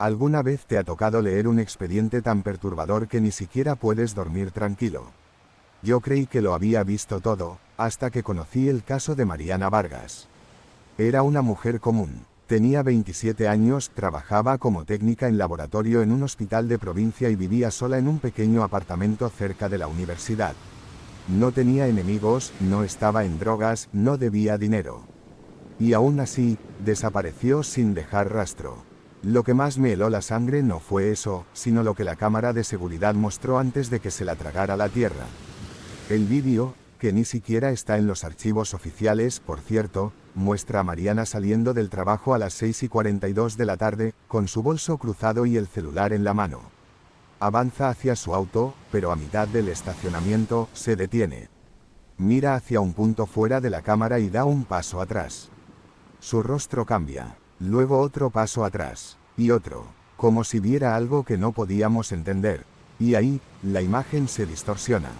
¿Alguna vez te ha tocado leer un expediente tan perturbador que ni siquiera puedes dormir tranquilo? Yo creí que lo había visto todo, hasta que conocí el caso de Mariana Vargas. Era una mujer común. Tenía 27 años, trabajaba como técnica en laboratorio en un hospital de provincia y vivía sola en un pequeño apartamento cerca de la universidad. No tenía enemigos, no estaba en drogas, no debía dinero. Y aún así, desapareció sin dejar rastro. Lo que más me heló la sangre no fue eso, sino lo que la cámara de seguridad mostró antes de que se la tragara la tierra. El vídeo, que ni siquiera está en los archivos oficiales, por cierto, muestra a Mariana saliendo del trabajo a las 6:42 de la tarde, con su bolso cruzado y el celular en la mano. Avanza hacia su auto, pero a mitad del estacionamiento, se detiene. Mira hacia un punto fuera de la cámara y da un paso atrás. Su rostro cambia, luego otro paso atrás, y otro, como si viera algo que no podíamos entender, y ahí, la imagen se distorsiona.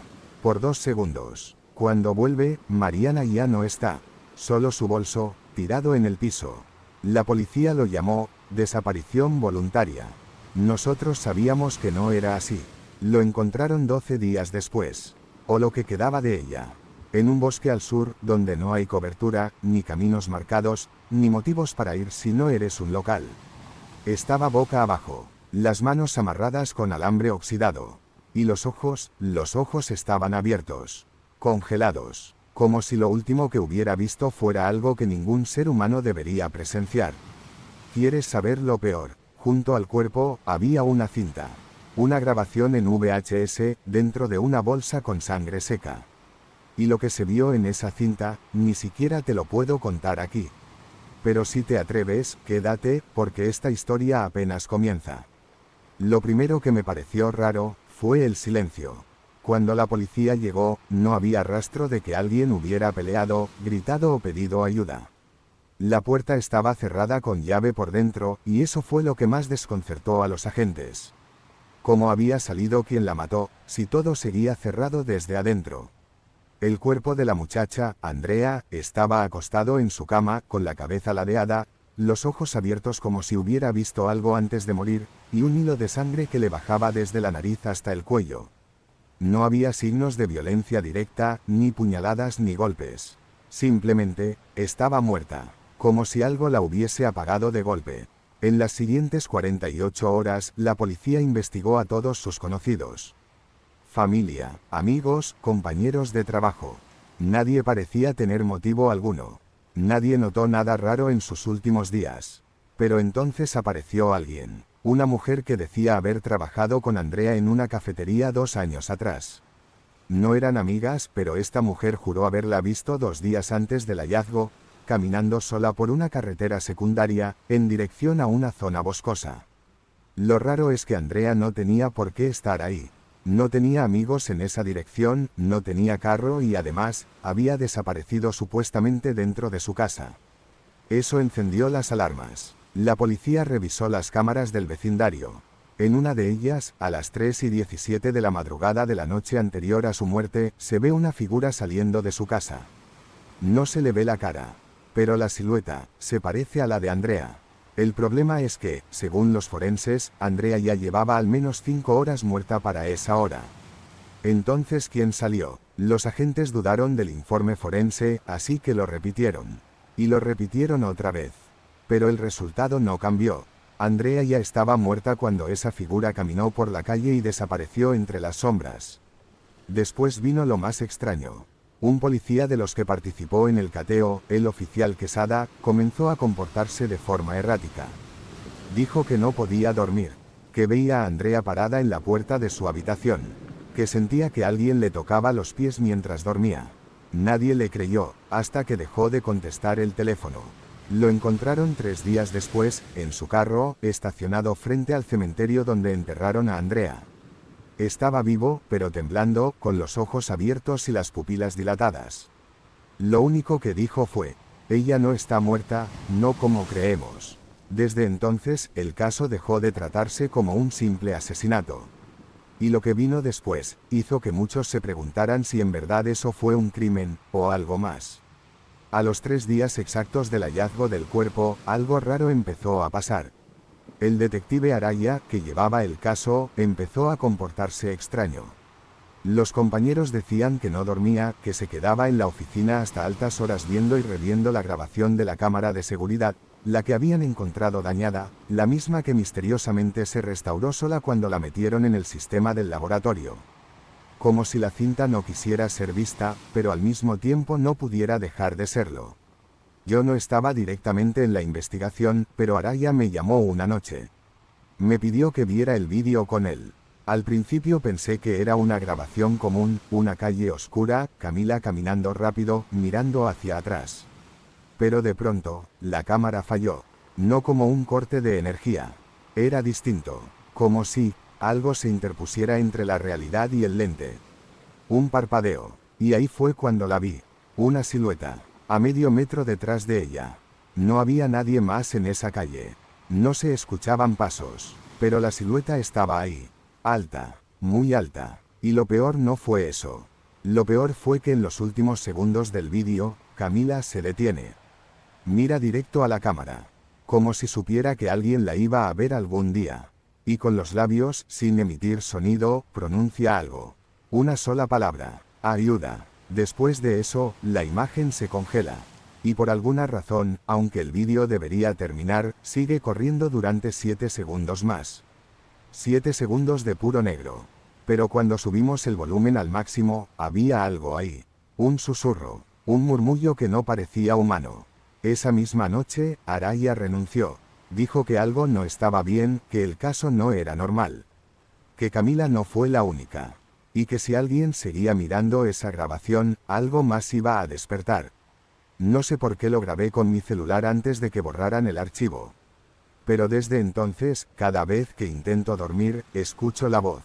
Por 2 segundos. Cuando vuelve, Mariana ya no está. Solo su bolso, tirado en el piso. La policía lo llamó desaparición voluntaria. Nosotros sabíamos que no era así. Lo encontraron 12 días después. O lo que quedaba de ella. En un bosque al sur, donde no hay cobertura, ni caminos marcados, ni motivos para ir si no eres un local. Estaba boca abajo, las manos amarradas con alambre oxidado. Y los ojos estaban abiertos, congelados, como si lo último que hubiera visto fuera algo que ningún ser humano debería presenciar. ¿Quieres saber lo peor? Junto al cuerpo, había una cinta. Una grabación en VHS, dentro de una bolsa con sangre seca. Y lo que se vio en esa cinta, ni siquiera te lo puedo contar aquí. Pero si te atreves, quédate, porque esta historia apenas comienza. Lo primero que me pareció raro, fue el silencio. Cuando la policía llegó, no había rastro de que alguien hubiera peleado, gritado o pedido ayuda. La puerta estaba cerrada con llave por dentro, y eso fue lo que más desconcertó a los agentes. ¿Cómo había salido quien la mató, si todo seguía cerrado desde adentro? El cuerpo de la muchacha, Andrea, estaba acostado en su cama, con la cabeza ladeada, los ojos abiertos como si hubiera visto algo antes de morir, y un hilo de sangre que le bajaba desde la nariz hasta el cuello. No había signos de violencia directa, ni puñaladas ni golpes. Simplemente, estaba muerta, como si algo la hubiese apagado de golpe. En las siguientes 48 horas, la policía investigó a todos sus conocidos. Familia, amigos, compañeros de trabajo. Nadie parecía tener motivo alguno. Nadie notó nada raro en sus últimos días. Pero entonces apareció alguien. Una mujer que decía haber trabajado con Andrea en una cafetería 2 años atrás. No eran amigas, pero esta mujer juró haberla visto 2 días antes del hallazgo, caminando sola por una carretera secundaria, en dirección a una zona boscosa. Lo raro es que Andrea no tenía por qué estar ahí. No tenía amigos en esa dirección, no tenía carro y además, había desaparecido supuestamente dentro de su casa. Eso encendió las alarmas. La policía revisó las cámaras del vecindario. En una de ellas, a las 3:17 de la madrugada de la noche anterior a su muerte, se ve una figura saliendo de su casa. No se le ve la cara, pero la silueta se parece a la de Andrea. El problema es que, según los forenses, Andrea ya llevaba al menos 5 horas muerta para esa hora. Entonces, ¿quién salió? Los agentes dudaron del informe forense, así que lo repitieron. Y lo repitieron otra vez. Pero el resultado no cambió. Andrea ya estaba muerta cuando esa figura caminó por la calle y desapareció entre las sombras. Después vino lo más extraño. Un policía de los que participó en el cateo, el oficial Quesada, comenzó a comportarse de forma errática. Dijo que no podía dormir, que veía a Andrea parada en la puerta de su habitación, que sentía que alguien le tocaba los pies mientras dormía. Nadie le creyó, hasta que dejó de contestar el teléfono. Lo encontraron 3 días después, en su carro, estacionado frente al cementerio donde enterraron a Andrea. Estaba vivo, pero temblando, con los ojos abiertos y las pupilas dilatadas. Lo único que dijo fue: ella no está muerta, no como creemos. Desde entonces, el caso dejó de tratarse como un simple asesinato. Y lo que vino después, hizo que muchos se preguntaran si en verdad eso fue un crimen, o algo más. A los 3 días exactos del hallazgo del cuerpo, algo raro empezó a pasar. El detective Araya, que llevaba el caso, empezó a comportarse extraño. Los compañeros decían que no dormía, que se quedaba en la oficina hasta altas horas viendo y reviendo la grabación de la cámara de seguridad, la que habían encontrado dañada, la misma que misteriosamente se restauró sola cuando la metieron en el sistema del laboratorio. Como si la cinta no quisiera ser vista, pero al mismo tiempo no pudiera dejar de serlo. Yo no estaba directamente en la investigación, pero Araya me llamó una noche. Me pidió que viera el vídeo con él. Al principio pensé que era una grabación común, una calle oscura, Camila caminando rápido, mirando hacia atrás. Pero de pronto, la cámara falló. No como un corte de energía. Era distinto. Como si algo se interpusiera entre la realidad y el lente. Un parpadeo. Y ahí fue cuando la vi. Una silueta. A medio metro detrás de ella. No había nadie más en esa calle. No se escuchaban pasos. Pero la silueta estaba ahí. Alta. Muy alta. Y lo peor no fue eso. Lo peor fue que en los últimos segundos del vídeo, Camila se detiene. Mira directo a la cámara. Como si supiera que alguien la iba a ver algún día. Y con los labios, sin emitir sonido, pronuncia algo. Una sola palabra. Ayuda. Después de eso, la imagen se congela. Y por alguna razón, aunque el vídeo debería terminar, sigue corriendo durante 7 segundos más. 7 segundos de puro negro. Pero cuando subimos el volumen al máximo, había algo ahí. Un susurro. Un murmullo que no parecía humano. Esa misma noche, Araya renunció. Dijo que algo no estaba bien, que el caso no era normal. Que Camila no fue la única. Y que si alguien seguía mirando esa grabación, algo más iba a despertar. No sé por qué lo grabé con mi celular antes de que borraran el archivo. Pero desde entonces, cada vez que intento dormir, escucho la voz.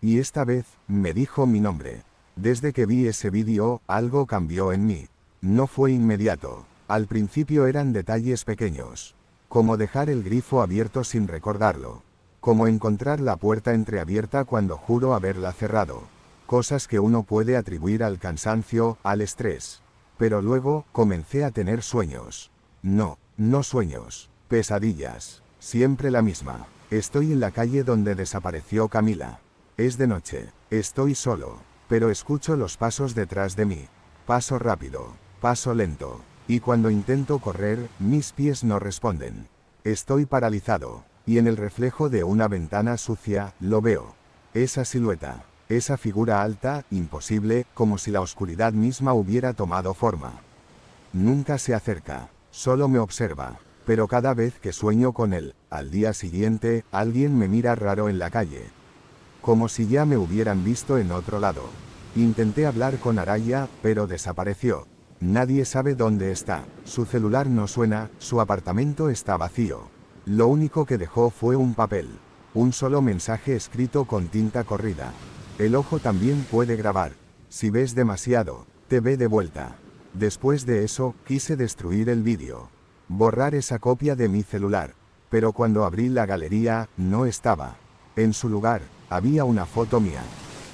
Y esta vez, me dijo mi nombre. Desde que vi ese vídeo, algo cambió en mí. No fue inmediato. Al principio eran detalles pequeños. Como dejar el grifo abierto sin recordarlo. Como encontrar la puerta entreabierta cuando juro haberla cerrado. Cosas que uno puede atribuir al cansancio, al estrés. Pero luego, comencé a tener sueños. No sueños. Pesadillas. Siempre la misma. Estoy en la calle donde desapareció Camila. Es de noche. Estoy solo. Pero escucho los pasos detrás de mí. Paso rápido. Paso lento. Y cuando intento correr, mis pies no responden. Estoy paralizado. Y en el reflejo de una ventana sucia, lo veo. Esa silueta. Esa figura alta, imposible, como si la oscuridad misma hubiera tomado forma. Nunca se acerca. Solo me observa. Pero cada vez que sueño con él, al día siguiente, alguien me mira raro en la calle. Como si ya me hubieran visto en otro lado. Intenté hablar con Araya, pero desapareció. Nadie sabe dónde está. Su celular no suena, su apartamento está vacío. Lo único que dejó fue un papel. Un solo mensaje escrito con tinta corrida. El ojo también puede grabar. Si ves demasiado, te ve de vuelta. Después de eso, quise destruir el vídeo. Borrar esa copia de mi celular. Pero cuando abrí la galería, no estaba. En su lugar, había una foto mía.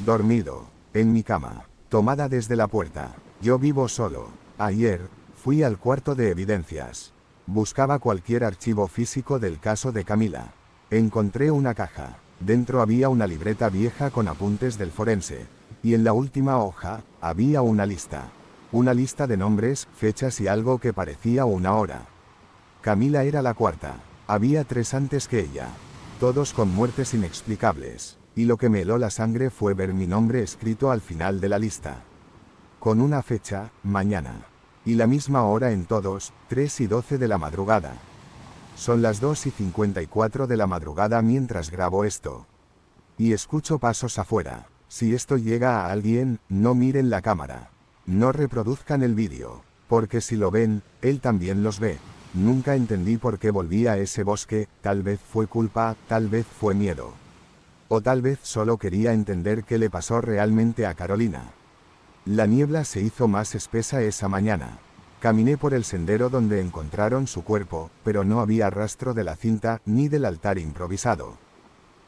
Dormido. En mi cama. Tomada desde la puerta. Yo vivo solo. Ayer, fui al cuarto de evidencias. Buscaba cualquier archivo físico del caso de Camila. Encontré una caja. Dentro había una libreta vieja con apuntes del forense. Y en la última hoja, había una lista. Una lista de nombres, fechas y algo que parecía una hora. Camila era la cuarta. Había 3 antes que ella. Todos con muertes inexplicables. Y lo que me heló la sangre fue ver mi nombre escrito al final de la lista. Con una fecha, mañana. Y la misma hora en todos, 3:12 de la madrugada. Son las 2:54 de la madrugada mientras grabo esto. Y escucho pasos afuera. Si esto llega a alguien, no miren la cámara. No reproduzcan el vídeo. Porque si lo ven, él también los ve. Nunca entendí por qué volví a ese bosque, tal vez fue culpa, tal vez fue miedo. O tal vez solo quería entender qué le pasó realmente a Carolina. La niebla se hizo más espesa esa mañana. Caminé por el sendero donde encontraron su cuerpo, pero no había rastro de la cinta ni del altar improvisado.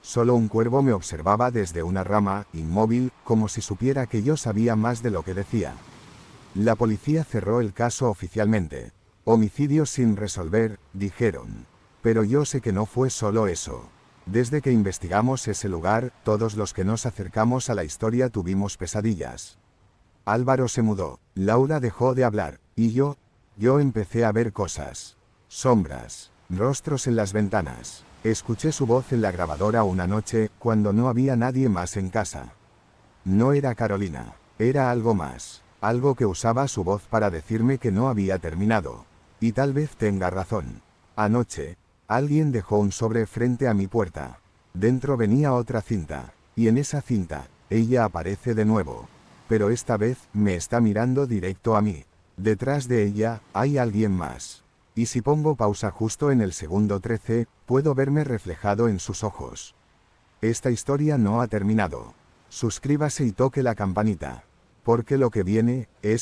Solo un cuervo me observaba desde una rama, inmóvil, como si supiera que yo sabía más de lo que decía. La policía cerró el caso oficialmente. Homicidio sin resolver, dijeron. Pero yo sé que no fue solo eso. Desde que investigamos ese lugar, todos los que nos acercamos a la historia tuvimos pesadillas. Álvaro se mudó, Laura dejó de hablar, y yo empecé a ver cosas. Sombras, rostros en las ventanas. Escuché su voz en la grabadora una noche, cuando no había nadie más en casa. No era Carolina, era algo más, algo que usaba su voz para decirme que no había terminado. Y tal vez tenga razón. Anoche, alguien dejó un sobre frente a mi puerta. Dentro venía otra cinta, y en esa cinta, ella aparece de nuevo. Pero esta vez, me está mirando directo a mí. Detrás de ella, hay alguien más. Y si pongo pausa justo en el segundo 13, puedo verme reflejado en sus ojos. Esta historia no ha terminado. Suscríbase y toque la campanita. Porque lo que viene, es